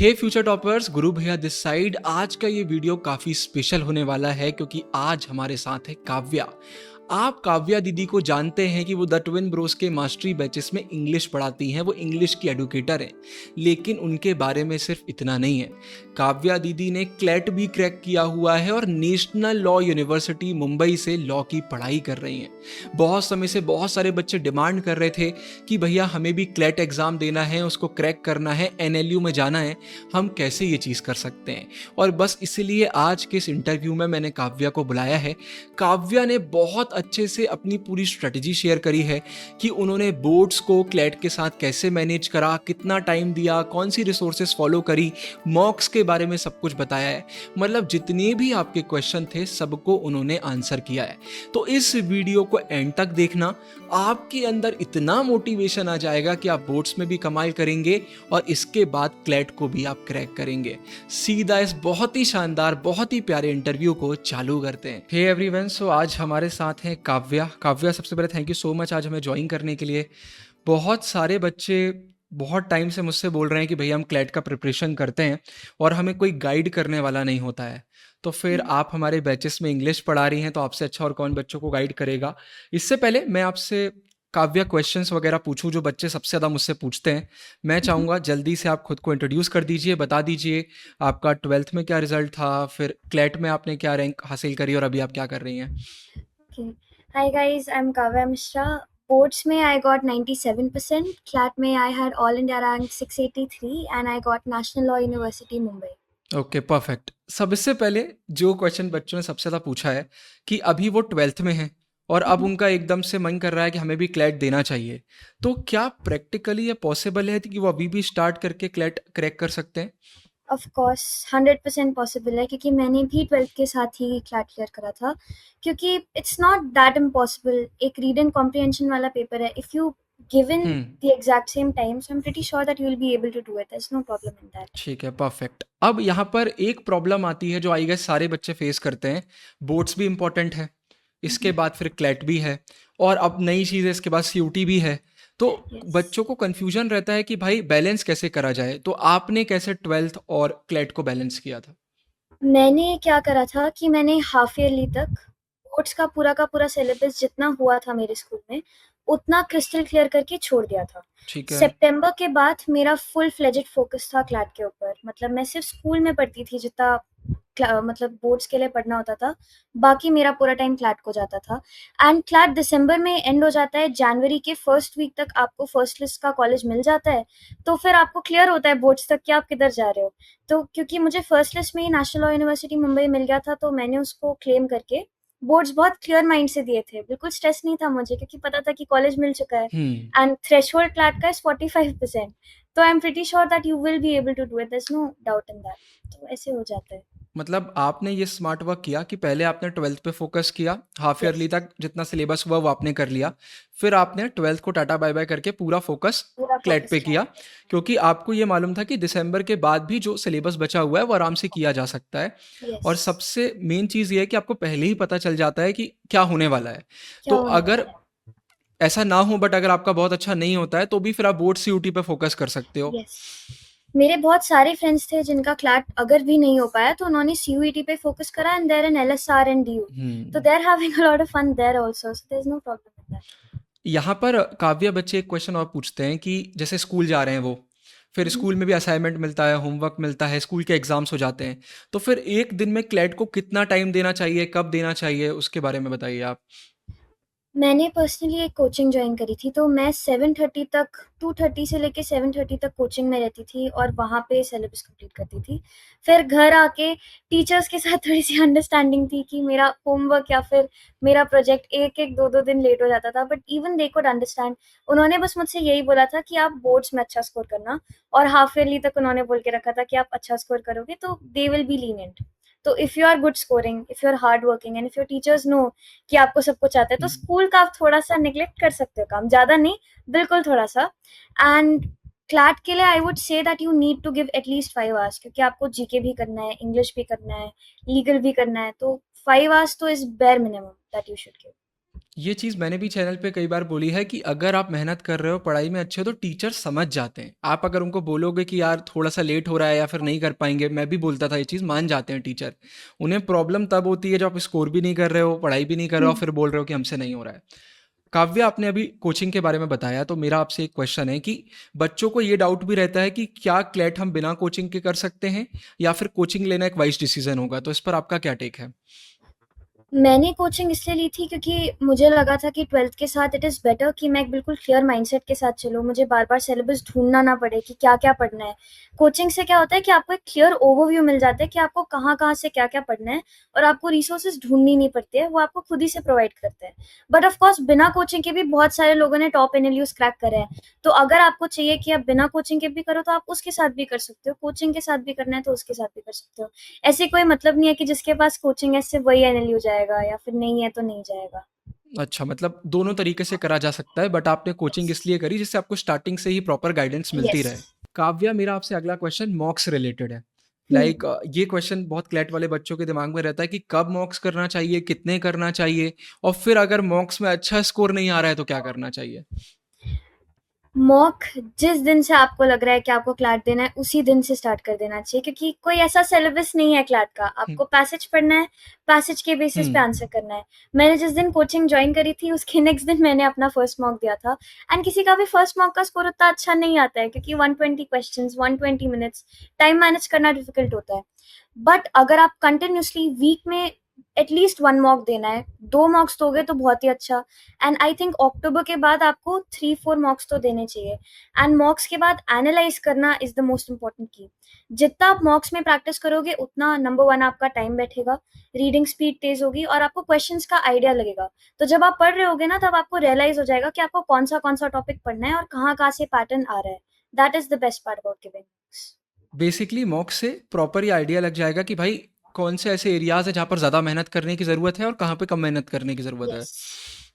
हे future toppers, गुरु भैया this side. आज का ये वीडियो काफ़ी स्पेशल होने वाला है क्योंकि आज हमारे साथ है काव्या। आप काव्या दीदी को जानते हैं कि वो द ट्विन ब्रोस के मास्टरी बैचेस में इंग्लिश पढ़ाती हैं, वो इंग्लिश की एडुकेटर हैं। लेकिन उनके बारे में सिर्फ इतना नहीं है, काव्या दीदी ने क्लेट भी क्रैक किया हुआ है और नेशनल लॉ यूनिवर्सिटी मुंबई से लॉ की पढ़ाई कर रही हैं। बहुत समय से बहुत सारे बच्चे डिमांड कर रहे थे कि भैया हमें भी क्लेट एग्ज़ाम देना है, उसको क्रैक करना है, एनएलयू में जाना है, हम कैसे ये चीज़ कर सकते हैं। और बस इसीलिए आज के इस इंटरव्यू में मैंने काव्या को बुलाया है। काव्या ने बहुत अच्छे से अपनी पूरी स्ट्रेटजी शेयर करी है कि उन्होंने बोर्ड्स को क्लेट के साथ कैसे मैनेज करा, कितना टाइम दिया, कौन सी रिसोर्सेज फॉलो करी, मॉक्स के बारे में सब कुछ बताया है। मतलब जितने भी आपके क्वेश्चन थे सबको उन्होंने आंसर किया है। तो इस वीडियो को एंड तक देखना, आपके अंदर इतना मोटिवेशन आ जाएगा कि आप बोर्ड्स में भी कमाल करेंगे और इसके बाद क्लेट को भी आप क्रैक करेंगे। सीधा इस बहुत ही शानदार, बहुत ही प्यारे इंटरव्यू को चालू करते हैं। हे एवरीवन, सो आज हमारे साथ हैं काव्या। काव्या, सबसे पहले थैंक यू सो मच आज हमें ज्वाइन करने के लिए। बहुत सारे बच्चे बहुत टाइम से मुझसे बोल रहे हैं कि भैया हम क्लेट का प्रिपरेशन करते हैं और हमें कोई गाइड करने वाला नहीं होता है। तो फिर आप हमारे बैचेस में इंग्लिश पढ़ा रही हैं, तो आपसे अच्छा और कौन बच्चों को गाइड करेगा। इससे पहले मैं आपसे काव्या क्वेश्चंस वगैरह पूछूं जो बच्चे सबसे ज़्यादा मुझसे पूछते हैं, मैं चाहूँगा जल्दी से आप खुद को इंट्रोड्यूस कर दीजिए, बता दीजिए आपका 12th में क्या रिजल्ट था, फिर क्लेट में आपने क्या रैंक हासिल करी और अभी आप क्या कर रही हैं। Okay. Hi guys, I'm Kavya Mishra. Boards में I got 97%, CLAT में I had All India rank 683 and I got National Law University Mumbai. Okay, perfect. सबसे पहले जो क्वेश्चन बच्चों ने सबसे ज़्यादा पूछा है कि अभी वो 12th में हैं और अब उनका एकदम से मन कर रहा है कि हमें भी क्लैट देना चाहिए, तो क्या प्रैक्टिकली ये पॉसिबल है कि वो अभी भी स्टार्ट करके क्लैट क्रैक कर सकते हैं? Of course 100% पॉसिबल है क्योंकि मैंने भी 12th के साथ ही क्लैट क्लियर करा था। क्योंकि इट्स नॉट दैट इम्पॉसिबल। एक रीड एंड कॉम्प्रिहेंशन वाला पेपर है। If you given the exact same time, so I'm pretty sure that you will be able to do it. There's no problem in that. ठीक है, perfect. अब यहाँ पर एक problem आती है जो आई गेस सारे बच्चे फेस करते हैं। बोर्ड्स भी इम्पोर्टेंट है, इसके बाद फिर क्लैट भी है और अब नई चीज़ है, इसके बाद सीयूटी भी है। तो Yes. बच्चों को कन्फ्यूजन रहता है कि भाई बैलेंस कैसे करा जाए। तो आपने कैसे 12th और क्लैट को बैलेंस किया था? मैंने क्या करा था कि मैंने हाफ ईयरली तक बोर्ड्स का पूरा सिलेबस जितना हुआ था मेरे स्कूल में उतना क्रिस्टल क्लियर करके छोड़ दिया था। ठीक है। सितंबर के बाद मेरा फुल फ्लेजेड फोकस था क्लैट के ऊपर। मतलब मैं सिर्फ स्कूल में पढ़ती थी जितना मतलब बोर्ड्स के लिए पढ़ना होता था, बाकी मेरा पूरा टाइम क्लैट को जाता था। एंड क्लैट दिसंबर में एंड हो जाता है, जनवरी के फर्स्ट वीक तक आपको फर्स्ट लिस्ट का कॉलेज मिल जाता है, तो फिर आपको क्लियर होता है बोर्ड्स तक कि आप किधर जा रहे हो। तो क्योंकि मुझे फर्स्ट लिस्ट में ही नेशनल लॉ यूनिवर्सिटी मुंबई मिल गया था, तो मैंने उसको क्लेम करके बोर्ड्स बहुत क्लियर माइंड से दिए थे। बिल्कुल स्ट्रेस नहीं था मुझे क्योंकि पता था कि कॉलेज मिल चुका है। एंड थ्रेशोल्ड क्लैट का इज 45%, तो I am pretty sure that you will be able to do it. There is no doubt in that. तो ऐसे हो जाता है। मतलब आपने ये स्मार्ट वर्क किया कि पहले आपने 12th पे फोकस किया, हाफ यस। ईयरली तक जितना सिलेबस हुआ वो आपने कर लिया, फिर आपने 12th को टाटा बाय बाय करके पूरा फोकस पूरा क्लेट फोकस पे किया, क्लैट पे। क्योंकि आपको ये मालूम था कि दिसंबर के बाद भी जो सिलेबस बचा हुआ है वो आराम से किया जा सकता है। यस। और सबसे मेन चीज़ ये है कि आपको पहले ही पता चल जाता है कि क्या होने वाला है। क्या तो होने अगर वाला है। ऐसा ना हो, बट अगर आपका बहुत अच्छा नहीं होता है तो भी फिर आप बोर्ड सीयूटी पे फोकस कर सकते हो। यस। मेरे बहुत सारे फ्रेंड्स थे जिनका क्लैट अगर भी नहीं हो पाया तो उन्होंने सीयूईटी पे फोकस करा and there in LSR and DU. तो hmm. They are having a lot of fun there also, so there is no problem in that. यहाँ पर काव्या बच्चे एक क्वेश्चन और पूछते हैं कि जैसे स्कूल जा रहे हैं वो, फिर स्कूल में भी असाइनमेंट मिलता है, होमवर्क मिलता है, स्कूल के एग्जाम्स हो जाते हैं, तो फिर एक दिन में क्लैट को कितना टाइम देना चाहिए, कब देना चाहिए, उसके बारे में बताइए आप। मैंने पर्सनली एक कोचिंग ज्वाइन करी थी, तो मैं 7:30 तक 2:30 से लेके 7:30 तक कोचिंग में रहती थी और वहाँ पे सिलेबस कंप्लीट करती थी। फिर घर आके टीचर्स के साथ थोड़ी सी अंडरस्टैंडिंग थी कि मेरा होमवर्क या फिर मेरा प्रोजेक्ट एक एक दो दो दिन लेट हो जाता था, but even they could understand. उन्होंने बस मुझसे यही बोला था कि आप बोर्ड्स में अच्छा स्कोर करना, और हाफ ईयरली तक उन्होंने बोल के रखा था कि आप अच्छा स्कोर करोगे तो दे विल बी लीनियंट। तो if you are good scoring, if you are hard working and if your teachers know कि आपको सब कुछ आता है, तो स्कूल का आप थोड़ा सा निग्लेक्ट कर सकते हो, काम ज़्यादा नहीं, बिल्कुल थोड़ा सा। एंड क्लैट के लिए I would say that you need to give at least 5 hours, क्योंकि आपको जीके भी करना है, इंग्लिश भी करना है, लीगल भी करना है, तो 5 आवर्स तो is bare minimum that you should give. ये चीज़ मैंने भी चैनल पे कई बार बोली है कि अगर आप मेहनत कर रहे हो, पढ़ाई में अच्छे हो तो टीचर समझ जाते हैं। आप अगर उनको बोलोगे कि यार थोड़ा-सा लेट हो रहा है या फिर नहीं कर पाएँगे, मैं भी बोलता था ये चीज़, मान जाते हैं टीचर। उन्हें प्रॉब्लम तब होती है जब आप स्कोर भी नहीं कर रहे हो, पढ़ाई भी नहीं कर रहे हो, हुँ। फिर बोल रहे हो कि हमसे नहीं हो रहा है। काव्या, आपने अभी कोचिंग के बारे में बताया, तो मेरा आपसे एक क्वेश्चन है कि बच्चों को ये डाउट भी रहता है कि क्या क्लेट हम बिना कोचिंग के कर सकते हैं या फिर कोचिंग लेना एक वाइस डिसीजन होगा? तो इस पर आपका क्या टेक है? मैंने कोचिंग इसलिए ली थी क्योंकि मुझे लगा था कि 12th के साथ इट इज़ बेटर कि मैं एक बिल्कुल क्लियर माइंडसेट के साथ चलूँ, मुझे बार-बार सिलेबस ढूँढना ना पड़े कि क्या-क्या पढ़ना है। कोचिंग से क्या होता है कि आपको एक क्लियर ओवरव्यू मिल जाता है कि आपको कहाँ-कहाँ से क्या-क्या पढ़ना है और आपको रिसोर्सेज़ ढूँढनी नहीं पड़ती है, वो आपको खुद ही से प्रोवाइड करते हैं। बट ऑफ कोर्स बिना कोचिंग के भी बहुत सारे लोगों ने टॉप एनएलयूज़ क्रैक करे हैं। तो अगर आपको चाहिए कि आप बिना कोचिंग के भी करो तो आप उसके साथ भी कर सकते हो, कोचिंग के साथ भी करना है तो उसके साथ भी कर सकते हो। ऐसे कोई मतलब नहीं है कि जिसके पास कोचिंग है सिर्फ वही एनएलयू जाएगा या फिर नहीं है तो नहीं जाएगा। अच्छा, मतलब दोनों तरीके से करा जा सकता है, बट आपने कोचिंग इसलिए करी जिससे आपको स्टार्टिंग से ही प्रॉपर गाइडेंस मिलती यस। रहे। काव्या, मेरा आपसे अगला क्वेश्चन मॉक्स रिलेटेड है। हुँ। ये क्वेश्चन बहुत क्लैट वाले बच्चों के दिमाग में रहता है कि कब मॉक्स करना चाहिए, कितने करना चाहिए और फिर अगर मॉक्स में अच्छा स्कोर नहीं आ रहा है तो क्या करना चाहिए? मॉक जिस दिन से आपको लग रहा है कि आपको क्लैट देना है, उसी दिन से स्टार्ट कर देना चाहिए क्योंकि कोई ऐसा सिलेबस नहीं है क्लैट का। हुँ, आपको पैसेज पढ़ना है, पैसेज के बेसिस पे हुँ, आंसर करना है। मैंने जिस दिन कोचिंग जॉइन करी थी, उसके नेक्स्ट दिन मैंने अपना फर्स्ट मॉक दिया था एंड किसी का भी फर्स्ट मॉक का स्कोर उतना अच्छा नहीं आता है क्योंकि 120 क्वेश्चंस, 120 मिनट्स, टाइम मैनेज करना डिफिकल्ट होता है। बट अगर आप कंटिन्यूअसली वीक में एटलीस्ट 1 मॉक देना है, 2 मॉक्स दोगे तो बहुत ही अच्छा एंड आई थिंक अक्टूबर के बाद आपको 3-4 मॉक्स तो देने चाहिए एंड मॉक्स के बाद एनालाइज करना इज द मोस्ट इंपॉर्टेंट की। जितना आप मॉक्स में प्रैक्टिस करोगे उतना नंबर 1 आपका टाइम बैठेगा, रीडिंग स्पीड तेज होगी और आपको क्वेश्चंस का आइडिया लगेगा। तो जब आप पढ़ रहे होगे ना तब आपको रियलाइज हो जाएगा कि आपको कौन सा टॉपिक पढ़ना है और कहाँ से पैटर्न आ रहा है। That is the best part about giving. Basically मॉक्स से प्रॉपर ये आइडिया लग जाएगा कि भाई कौन से ऐसे एरियाज़ हैं जहाँ पर ज़्यादा मेहनत करने की ज़रूरत है और कहाँ पे कम मेहनत करने की ज़रूरत है। यस।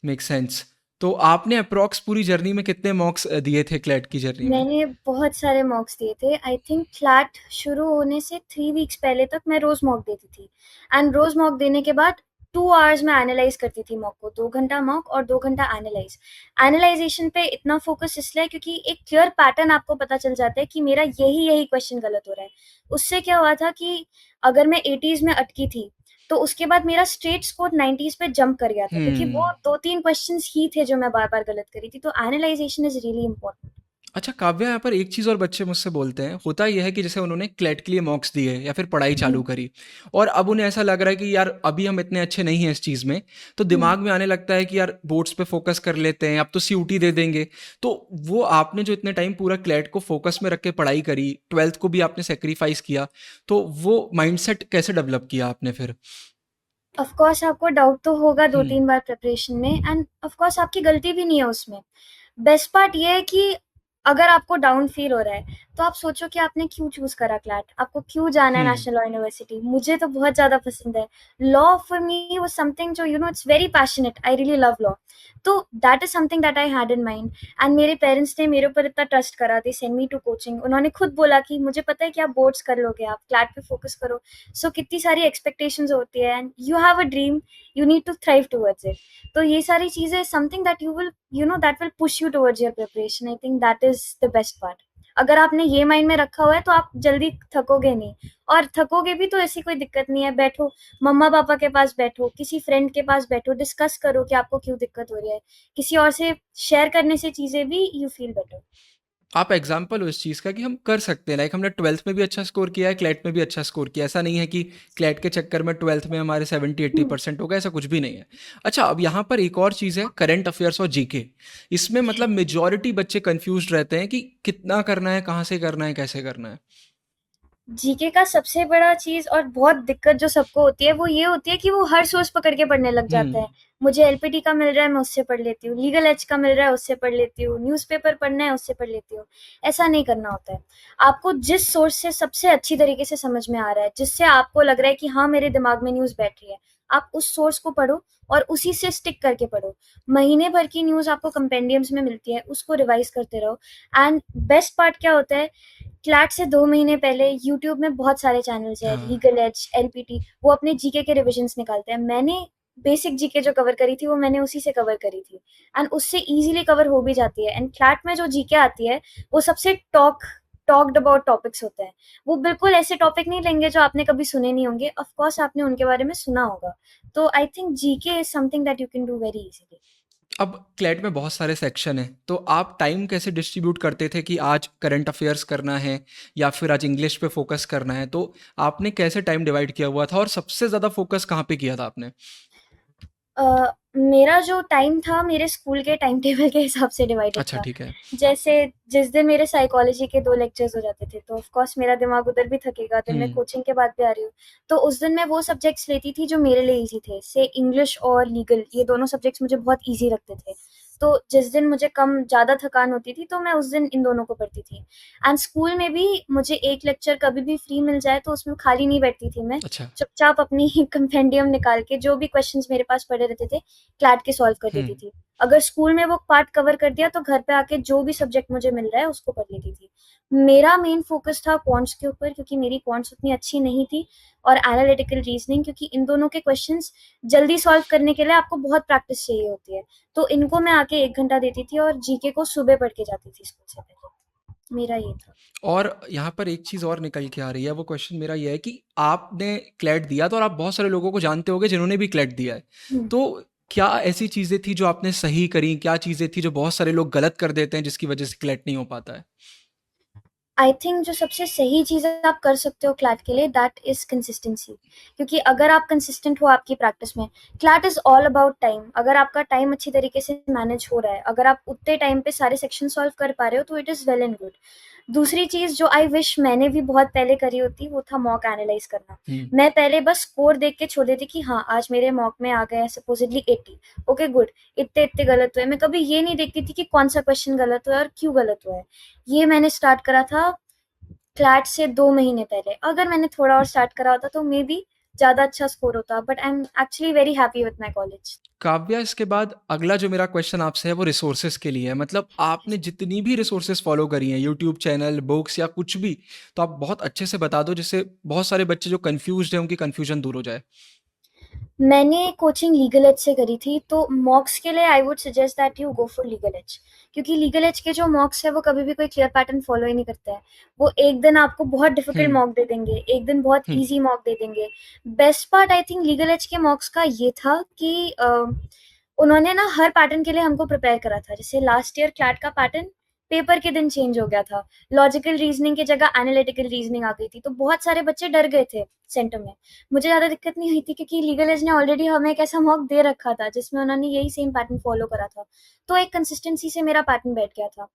Make sense. तो आपने अप्रॉक्स पूरी जर्नी में कितने मॉक्स दिए थे क्लैट की जर्नी में? मैंने बहुत सारे मॉक्स दिए थे। आई थिंक क्लैट शुरू होने से 3 वीक्स पहले तक मैं रोज़ मॉक देती थी एंड रोज़ मॉक देने के बाद 2 आवर्स मैं एनालाइज़ करती थी मॉक को, 2 घंटा मॉक और 2 घंटा एनालाइज़। एनालाइज़ेशन पे इतना फ़ोकस इसलिए है क्योंकि एक क्लियर पैटर्न आपको पता चल जाता है कि मेरा यही क्वेश्चन गलत हो रहा है। उससे क्या हुआ था कि अगर मैं 80s में अटकी थी, तो उसके बाद मेरा स्ट्रेट स्कोर 90s पे जंप कर गया था क्योंकि वो हुँ। 2-3 क्वेश्चंस ही थे जो मैं बार-बार गलत करी थी। तो एनालाइज़ेशन इज़ रियली इम्पोर्टेंट। अच्छा काव्या, यहाँ पर एक चीज़ और बच्चे मुझसे बोलते हैं, होता ये है कि जैसे उन्होंने क्लेट के लिए मॉक्स दिए या फिर पढ़ाई हुँ, चालू करी और अब उन्हें ऐसा लग रहा है कि यार अभी हम इतने अच्छे नहीं हैं इस चीज़ में, तो हुँ। दिमाग में आने लगता है कि यार बोर्ड्स पे फोकस कर लेते हैं, अब तो सीयूटी दे देंगे। तो वो आपने जो इतने टाइम पूरा क्लेट को फोकस में रख के पढ़ाई करी, 12th को भी आपने सेक्रीफाइस किया, तो वो माइंडसेट कैसे डेवलप किया आपने फिर? ऑफ कोर्स आपको डाउट तो होगा हुँ, 2-3 बार प्रिपरेशन में एंड ऑफ कोर्स आपकी गलती भी नहीं है उसमें। बेस्ट पार्ट ये है कि अगर आपको डाउन फील हो रहा है, तो आप सोचो कि आपने क्यों चूज़ करा क्लैट? आपको क्यों जाना है हुँ। National law university? मुझे तो बहुत ज़्यादा पसंद है। Law for me was something जो it's very passionate, I really love law. तो that is something that I had in mind and मेरे पेरेंट्स ने मेरे ऊपर इतना ट्रस्ट करा, they send me to coaching. उन्होंने खुद बोला कि मुझे पता है कि आप बोर्ड्स कर लोगे, आप क्लैट पे फोकस करो। सो कितनी सारी एक्सपेक्टेशंस होती है and you have a dream, you need to thrive towards it. तो ये सारी चीज़ें something that that will push you towards your preparation. I think that is the best part. अगर आपने ये माइंड में रखा हुआ है तो आप जल्दी थकोगे नहीं और थकोगे भी तो ऐसी कोई दिक्कत नहीं है। बैठो, मम्मा पापा के पास बैठो, किसी फ्रेंड के पास बैठो, डिस्कस करो कि आपको क्यों दिक्कत हो रही है। किसी और से शेयर करने से चीजें भी यू फील बेटर। आप एग्जाम्पल हो इस चीज़ का कि हम कर सकते हैं, लाइक हमने 12th में भी अच्छा स्कोर किया है, क्लैट में भी अच्छा स्कोर किया, ऐसा नहीं है कि क्लैट के चक्कर में 12th में हमारे 70-80% हो गए, ऐसा कुछ भी नहीं है। अच्छा, अब यहाँ पर एक और चीज़ है, करंट अफेयर्स और जीके। इसमें मतलब मेजॉरिटी बच्चे कंफ्यूज रहते हैं कि कितना करना है, कहाँ से करना है, कैसे करना है। जीके का सबसे बड़ा चीज़ और बहुत दिक्कत जो सबको होती है, वो ये होती है कि वो हर सोर्स पकड़ के पढ़ने लग जाते हैं। हम्म। मुझे एलपीटी का मिल रहा है, मैं उससे पढ़ लेती हूँ, लीगल एज का मिल रहा है, उससे पढ़ लेती हूँ, न्यूज़पेपर पढ़ना है, उससे पढ़ लेती हूँ। ऐसा नहीं करना होता है। आपको जिस सोर्स से सबसे अच्छी तरीके से समझ में आ रहा है, जिससे आपको लग रहा है कि हाँ, मेरे दिमाग में न्यूज़ बैठ रही है, आप उस सोर्स को पढ़ो और उसी से स्टिक करके पढ़ो। महीने भर की न्यूज़ आपको कंपेंडियम्स में मिलती है, उसको रिवाइज़ करते रहो एंड बेस्ट पार्ट क्या होता है, क्लैट से 2 महीने पहले यूट्यूब में बहुत सारे चैनल्स हैं, हाँ। लीगल एज, एलपीटी, वो अपने जीके के रिविजन्स निकालते हैं। मैंने बेसिक जीके जो कवर करी थी वो मैंने उसी से कवर करी थी, एंड उससे इजीली कवर हो भी जाती है। एंड क्लैट में जो जीके आती है वो सबसे टॉक्ड अबाउट टॉपिक्स होते हैं। वो बिल्कुल ऐसे टॉपिक नहीं लेंगे जो आपने कभी सुने नहीं होंगे, ऑफ कोर्स आपने उनके बारे में सुना होगा। तो I think GK is something that you can do very easily. अब क्लैट में बहुत सारे सेक्शन हैं, तो आप टाइम कैसे डिस्ट्रीब्यूट करते थे कि आज करंट अफेयर्स करना है या फिर आज इंग्लिश पे फोकस करना है? तो आपने कैसे टाइम डिवाइड किया हुआ था और सबसे ज़्यादा फोकस कहाँ पे किया था आपने? मेरा जो टाइम था मेरे स्कूल के टाइम टेबल के हिसाब से डिवाइडेड अच्छा, था। ठीक है। जैसे जिस दिन मेरे साइकोलॉजी के 2 लेक्चर्स हो जाते थे, तो ऑफ कोर्स मेरा दिमाग उधर भी थकेगा, दिन मैं हुँ, कोचिंग के बाद भी आ रही हूँ। तो उस दिन मैं वो सब्जेक्ट्स लेती थी जो मेरे लिए ईज़ी थे। से इंग्लिश और लीगल, ये दोनों सब्जेक्ट्स मुझे बहुत ईज़ी लगते थे। तो जिस दिन मुझे कम ज़्यादा थकान होती थी, तो मैं उस दिन इन दोनों को पढ़ती थी। एंड स्कूल में भी मुझे एक लेक्चर कभी भी फ्री मिल जाए तो उसमें खाली नहीं बैठती थी मैं। अच्छा। चुपचाप अपनी कंपेंडियम निकाल के जो भी क्वेश्चंस मेरे पास पड़े रहते थे, क्लैट के सॉल्व कर हुँ। देती थी। अगर स्कूल में वो पार्ट कवर कर दिया तो घर पे आके जो भी सब्जेक्ट मुझे मिल रहा है उसको पढ़ लेती थी। मेरा मेन फोकस था क्वांट्स के ऊपर, क्योंकि मेरी क्वांट्स उतनी अच्छी नहीं थी, और एनालिटिकल रीजनिंग, क्योंकि इन दोनों के क्वेश्चंस जल्दी सॉल्व करने के लिए आपको बहुत प्रैक्टिस चाहिए होती है। तो इनको मैं आके 1 घंटा देती थी और जीके को सुबह पढ़ के जाती थी स्कूल से पहले। मेरा ये था। और यहाँ पर एक चीज़ और निकल के आ रही है, वो क्वेश्चन मेरा ये है कि आपने क्लैट दिया तो और आप बहुत सारे लोगों को जानते होंगे जिन्होंने भी क्लैट दिया है। हम्म। तो क्या ऐसी चीज़ें थी जो आपने सही करी? क्या चीज़ें थी जो बहुत सारे लोग गलत कर देते हैं जिसकी वजह से क्लैट नहीं हो पाता है? आई थिंक जो सबसे सही चीज़ आप कर सकते हो क्लैट के लिए, दैट इज कंसिस्टेंसी। क्योंकि अगर आप कंसिस्टेंट हो आपकी प्रैक्टिस में, CLAT is all about time. अगर आपका टाइम अच्छी तरीके से मैनेज हो रहा है, अगर आप उतने टाइम पे सारे सेक्शन सॉल्व कर पा रहे हो, तो it is well and good. दूसरी चीज़ जो आई विश मैंने भी बहुत पहले करी होती, वो था मॉक एनालाइज करना। हुँ। मैं पहले बस स्कोर देख के छोड़ देती कि हाँ आज मेरे मॉक में आ गया सपोजिटली 80, ओके गुड, इतने इतने गलत हुए। मैं कभी ये नहीं देखती थी कि कौन सा क्वेश्चन गलत हुआ है और क्यों गलत हुआ है। ये मैंने स्टार्ट करा था क्लैट से 2 महीने पहले। अगर मैंने थोड़ा और स्टार्ट करा होता तो मे बी ज़्यादा अच्छा स्कोर होता, but I am actually very happy with my college. Kavya, इसके बाद अगला जो मेरा क्वेश्चन आपसे है वो रिसोर्सेज के लिए है। मतलब आपने जितनी भी रिसोर्सेज फॉलो करी हैं, यूट्यूब चैनल, बुक्स या कुछ भी, तो आप बहुत अच्छे से बता दो जिससे बहुत सारे बच्चे जो कंफ्यूज्ड हैं उनकी कंफ्यूजन दूर हो जाए। मैंने कोचिंग लीगल एज से करी थी, तो मॉक्स के लिए I would suggest that you go for legal edge. क्योंकि लीगल एज के जो मॉक्स है वो कभी भी कोई क्लियर पैटर्न फॉलो ही नहीं करता है। वो एक दिन आपको बहुत हुँ, डिफिकल्ट मॉक दे देंगे, एक दिन बहुत हुँ, इजी मॉक दे देंगे। Best part I think legal edge के मॉक्स का ये था कि उन्होंने ना हर पैटर्न के लिए हमको प्रिपेयर करा था। जैसे लास्ट ईयर क्लैट का पैटर्न पेपर के दिन चेंज हो गया था। लॉजिकल रीजनिंग की जगह एनालिटिकल रीजनिंग आ गई थी, तो बहुत सारे बच्चे डर गए थे सेंटर में। मुझे ज़्यादा दिक्कत नहीं हुई थी, क्योंकि लीगल एज ने ऑलरेडी हमें एक ऐसा मॉक दे रखा था जिसमें उन्होंने यही सेम पैटर्न फॉलो करा था। तो एक कंसिस्टेंसी से मेरा पैटर्न बैठ गया था।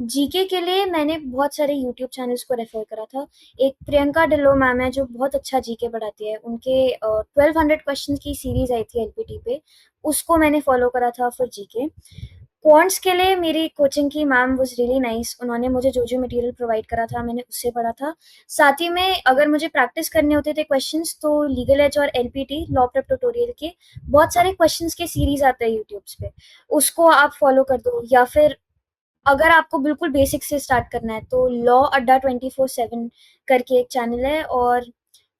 जीके के लिए मैंने बहुत सारे यूट्यूब चैनल्स को रेफर करा था। एक प्रियंका ढिल्लो मैम है जो बहुत अच्छा जीके पढ़ाती है, उनके 1200 क्वेश्चन की सीरीज आई थी एलपीटी पे, उसको मैंने फॉलो करा था फॉर जीके। क्वांट्स के लिए मेरी कोचिंग की मैम वाज रियली नाइस। उन्होंने मुझे जो जो मटेरियल प्रोवाइड करा था मैंने उससे पढ़ा था। साथ ही में अगर मुझे प्रैक्टिस करने होते थे क्वेश्चंस, तो लीगल एज और एलपीटी लॉ प्रेप ट्यूटोरियल के बहुत सारे क्वेश्चंस के सीरीज आते हैं यूट्यूब पे, उसको आप फॉलो कर दो। या फिर अगर आपको बिल्कुल बेसिक से स्टार्ट करना है तो लॉ अड्डा 24/7 करके एक चैनल है, और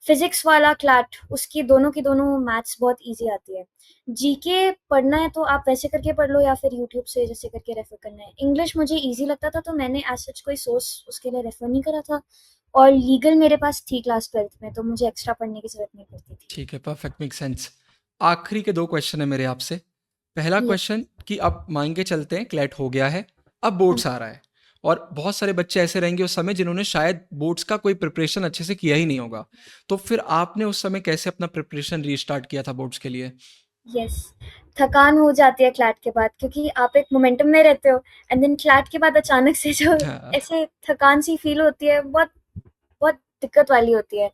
फिजिक्स वाला क्लैट, उसकी दोनों की दोनों मैथ्स बहुत इजी आती है। जीके पढ़ना है तो आप वैसे करके पढ़ लो, या फिर यूट्यूब से जैसे करके रेफर करना है। इंग्लिश मुझे इजी लगता था, तो मैंने एज सच कोई सोर्स उसके लिए रेफर नहीं करा था। और लीगल मेरे पास थी क्लास 12th में, तो मुझे एक्स्ट्रा पढ़ने की जरूरत नहीं पड़ती थी। ठीक है, परफेक्ट, मेक सेंस। आखिरी के 2 क्वेश्चन है मेरे आपसे। पहला ये क्वेश्चन कि अब मान के चलते हैं क्लैट हो गया है, अब हाँ। बोर्ड्स आ रहा है और बहुत सारे बच्चे ऐसे रहेंगे उस समय जिन्होंने शायद बोर्ड्स का कोई प्रिपरेशन अच्छे से किया ही नहीं होगा। तो फिर आपने उस समय कैसे अपना प्रिपरेशन रीस्टार्ट किया था बोर्ड्स के लिए? यस, थकान हो जाती है क्लैट के बाद, क्योंकि आप एक मोमेंटम में रहते हो, एंड देन क्लैट के बाद अचानक से जो हाँ, ऐसे थकान सी फील होती है, बहुत बहुत दिक्कत वाली होती है।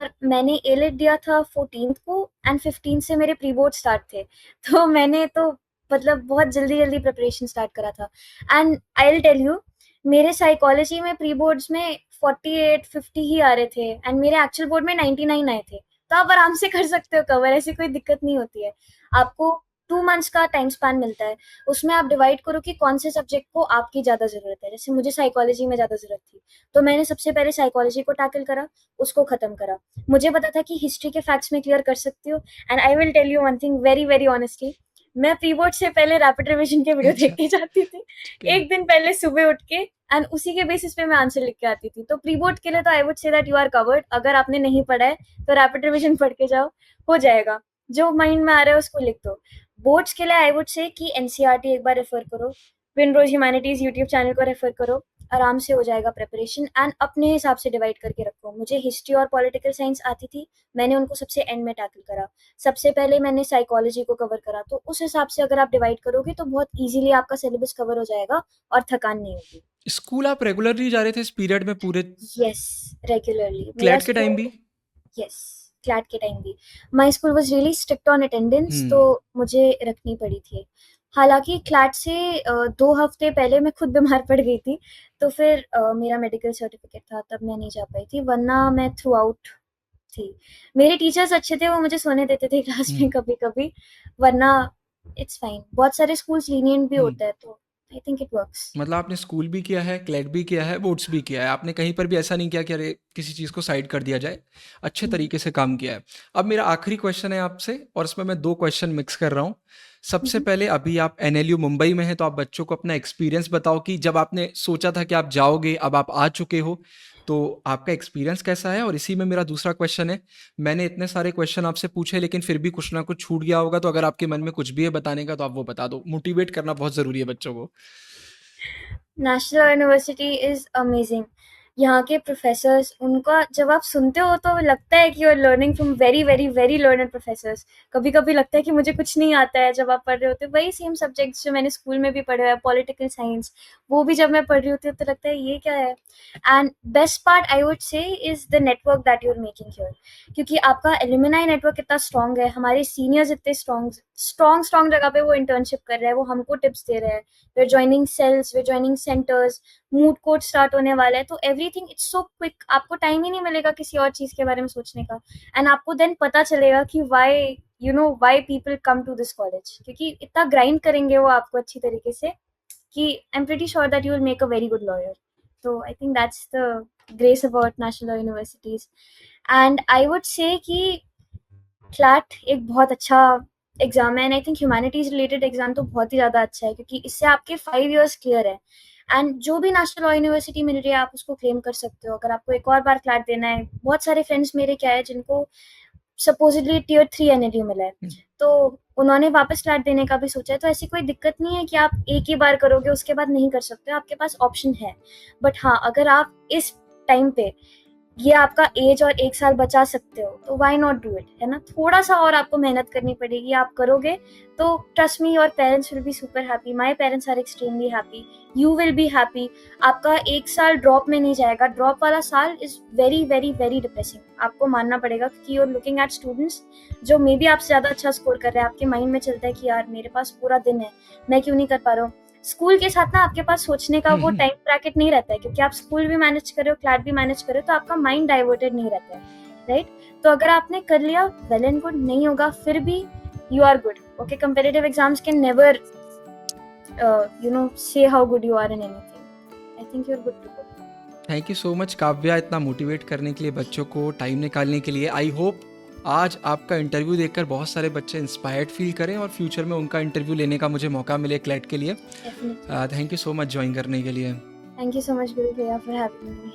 पर मैंने एलेट दिया था 14th को, एंड 15 से मेरे प्री बोर्ड स्टार्ट थे। तो मैंने तो मतलब बहुत जल्दी जल्दी प्रिपरेशन स्टार्ट करा था। And I will tell you, मेरे साइकोलॉजी में प्री बोर्ड्स में 48-50 ही आ रहे थे, एंड मेरे एक्चुअल बोर्ड में 99 आए थे। तो आप आराम से कर सकते हो कवर, ऐसी कोई दिक्कत नहीं होती है आपको। 2 मंथ्स का टाइम स्पैन मिलता है, उसमें आप डिवाइड करो कि कौन से सब्जेक्ट को आपकी ज़्यादा ज़रूरत है। जैसे मुझे साइकोलॉजी में ज़्यादा ज़रूरत थी, तो मैंने सबसे पहले साइकोलॉजी को टैकल करा, उसको ख़त्म करा। मुझे पता था कि हिस्ट्री के फैक्ट्स में क्लियर कर सकती हूँ, and I will tell you one thing very, very honestly, मैं प्री बोर्ड से पहले रैपिड रिविजन के वीडियो अच्छा, देख के जाती थी। ठीक है। एक दिन पहले सुबह उठ के, एंड उसी के बेसिस पे मैं आंसर लिख के आती थी। तो प्री बोर्ड के लिए तो I would say that you are covered. अगर आपने नहीं पढ़ा है तो रैपिड रिविजन पढ़ के जाओ, हो जाएगा। जो माइंड में आ रहा है उसको लिख दो। बोर्ड्स के लिए आई वुड से कि एनसीईआरटी एक बार रेफर करो, विंडरोज ह्यूमैनिटीज यूट्यूब चैनल को रेफर करो, आराम से हो जाएगा प्रिपरेशन, एंड अपने हिसाब से डिवाइड करके रखो। मुझे हिस्ट्री और पॉलिटिकल साइंस आती थी, मैंने उनको सबसे एंड में टैकल करा। सबसे पहले मैंने साइकोलॉजी को कवर करा, तो उस हिसाब से अगर आप डिवाइड करोगे तो बहुत इजीली आपका सिलेबस कवर हो जाएगा और थकान नहीं होगी। स्कूल आप रेगुलरली जा रहे थे इस पीरियड में पूरे? यस, रेगुलरली मेरा क्लैट के टाइम भी? स्कूल। यस, क्लैट के टाइम भी my school was really strict on attendance, तो हम्म। मुझे रखनी पड़ी थी। हालांकि क्लैट से 2 हफ्ते पहले मैं खुद बीमार पड़ गई थी, तो फिर मेरा मेडिकल सर्टिफिकेट था, तब मैं नहीं जा पाई थी, वरना मैं थ्रू आउट थी। मेरे टीचर्स अच्छे थे, वो मुझे सोने देते थे क्लास हम्म। में कभी कभी, वरना इट्स फाइन। बहुत सारे स्कूल्स लीनियंट भी हम्म। होता है, तो आई थिंक इट वर्क्स। मतलब आपने स्कूल भी किया है, क्लैट भी किया है, बोर्ड्स भी किया है, आपने कहीं पर भी ऐसा नहीं किया कि अरे किसी चीज़ को साइड कर दिया जाए, अच्छे तरीके से काम किया है। अब मेरा आखिरी क्वेश्चन है आपसे, और इसमें मैं 2 क्वेश्चन मिक्स कर रहा हूँ। सबसे पहले, अभी आप एनएलयू मुंबई में हैं, तो आप बच्चों को अपना एक्सपीरियंस बताओ कि जब आपने सोचा था कि आप जाओगे, अब आप आ चुके हो, तो आपका एक्सपीरियंस कैसा है? और इसी में मेरा दूसरा क्वेश्चन है, मैंने इतने सारे क्वेश्चन आपसे पूछे लेकिन फिर भी कुछ ना कुछ छूट गया होगा, तो अगर आपके मन में कुछ भी है बताने का तो आप वो बता दो, मोटिवेट करना बहुत ज़रूरी है बच्चों को। National university is amazing. यहाँ के प्रोफेसर्स, उनका जब आप सुनते हो तो लगता है कि you are learning from very very very learned professors. कभी कभी लगता है कि मुझे कुछ नहीं आता है जब आप पढ़ रहे होते हो, वही सेम सब्जेक्ट्स जो मैंने स्कूल में भी पढ़े हुए हैं, पॉलिटिकल साइंस, वो भी जब मैं पढ़ रही होती हूँ तो लगता है ये क्या है। And best part I would say is the network that you are making here, क्योंकि आपका एलुमनाई नेटवर्क इतना स्ट्रांग है, हमारे सीनियर्स इतने स्ट्रांग स्ट्रांग स्ट्रांग जगह पे वो इंटर्नशिप कर रहे हैं, वो हमको टिप्स दे रहे हैं, वे ज्वाइनिंग सेल्स, वे joining centers, moot court start होने वाला है, तो एवरीथिंग इट्स सो क्विक, आपको टाइम ही नहीं मिलेगा किसी और चीज के बारे में सोचने का। एंड आपको देन पता चलेगा कि why why people come to this college, क्योंकि इतना ग्राइंड करेंगे वो आपको अच्छी तरीके से कि I am pretty sure that you will make a very good lawyer. तो I think that's the grace about national universities. And I would say कि क्लैट एक बहुत अच्छा एग्जाम है, and I think humanities related exam तो बहुत ही ज़्यादा अच्छा है, क्योंकि इससे आपके 5 years क्लियर है। एंड जो भी नेशनल लॉ यूनिवर्सिटी मिल रही है आप उसको क्लेम कर सकते हो, अगर आपको एक और बार क्लैट देना है। बहुत सारे फ्रेंड्स मेरे क्या है जिनको सपोजिटली Tier 3 एनएलयू मिला है, तो उन्होंने वापस क्लैट देने का भी सोचा है। तो ऐसी कोई दिक्कत नहीं है कि आप एक ही बार करोगे उसके बाद नहीं कर सकते, आपके पास ऑप्शन है। बट हाँ, अगर आप इस टाइम पे ये आपका एज और 1 साल बचा सकते हो तो व्हाई नॉट डू इट, है ना। थोड़ा सा और आपको मेहनत करनी पड़ेगी, आप करोगे तो trust me your parents will be super happy, my parents are extremely happy, you will be happy. आपका 1 साल ड्रॉप में नहीं जाएगा। ड्रॉप वाला साल is very very very depressing, आपको मानना पड़ेगा, क्योंकि you are looking at students जो मे बी आपसे ज्यादा अच्छा स्कोर कर रहे हैं। आपके माइंड में चलता है कि यार मेरे पास पूरा दिन है, मैं क्यों नहीं कर पा रहा हूँ। स्कूल के साथ ना आपके पास सोचने का वो टाइम ब्रैकेट नहीं रहता है, क्योंकि आप स्कूल भी मैनेज कर रहे हो, क्लास भी मैनेज कर रहे हो, तो आपका माइंड डाइवर्टेड नहीं रहता है, राइट। तो अगर आपने कर लिया, वेल एंड गुड, नहीं होगा फिर भी you are good. Okay, competitive exams can never say how good you are in anything. I think you are good to go. Thank you so much Kavya, इतना मोटिवेट करने के लिए, बच्चों को टाइम निकालने के लिए। आई होप आज आपका इंटरव्यू देखकर बहुत सारे बच्चे इंस्पायर्ड फील करें और फ्यूचर में उनका इंटरव्यू लेने का मुझे मौका मिले क्लैट के लिए। Definitely. Thank you so much join करने के लिए। थैंक यू सो मच गुरु भैया फॉर हैविंग मी।